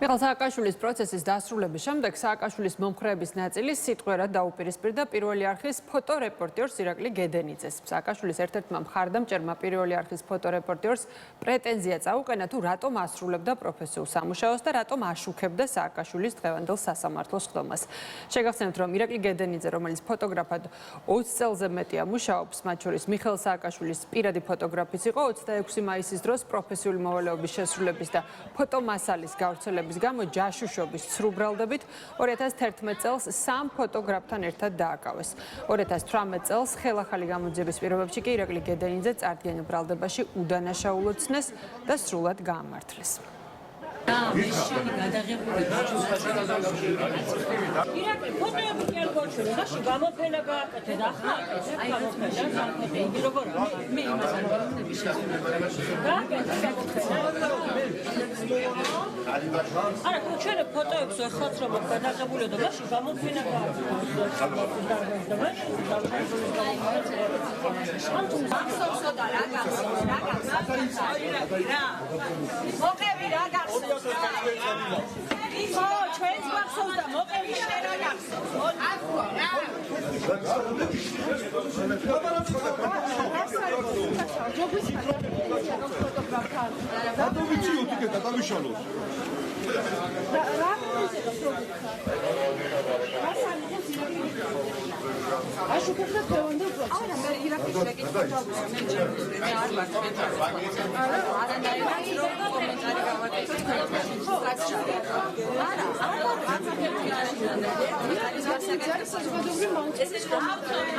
მიხეილ სააკაშვილის პროცესის დასრულების შემდეგ სააკაშვილის მომხრეების ნაწილი სიტყვერად დაუპირისპირდა პირველი არხის ფოტორეპორტიორს ირაკლი გედენიძეს. სააკაშვილის ერთ-ერთმა მხარდამჭერმა პირველი არხის ფოტორეპორტიორს პრეტენზია წაუყენა, თუ რატომ ასრულებდა პროფესიულ სამუშაოს და რატომ აშუქებდა სააკაშვილის დღევანდელ სასამართლოს ხდომას. შეგახსენებთ, რომ ირაკლი გედენიძე, რომელიც ფოტოგრაფად 20 წელზე მეტია მუშაობს, მათ შორის მიხეილ სააკაშვილის პირადი ფოტოგრაფიც იყო, 26 მაისის დროს პროფესიული მოვალეობის შესრულების და ფოტომასალის გავრცელების გამო ჯაშუშობის ცრუ ბრალდებით 2011 წელს 3 ფოტოგრაფთან ერთად დააკავეს. 2018 წელს ხელახალი გამოძიების პირობებში კი ირაკლი გედენიძე წარდგენილ ბრალდებაში უდანაშაულოდ ცნეს და სრულად გაამართლეს. ირაკლი ფოტოები კი არ გვაჩვენე და გამოფენა გააკეთე და ახლა გამოფენა როგორ მე იმას არ ვინდები შეძლებდა არა ჩვენ ფოტოებს ხალხს რომ გადაღებული და მაშინ გამოფენა მოკები რა გახსოვს ო ჩვენს გახსოვს და მოკები შენ რა გახსოვს აშუქებდა დღევანდელ პროცესს. არა, მე ირაკლის რეკითხვა არ ვარ. არანაირად რომ კომენტარი გავაკეთოთ თქვენ. არა, არის გასაგებია საზოგადოებრივი მომწესის კომენტარი.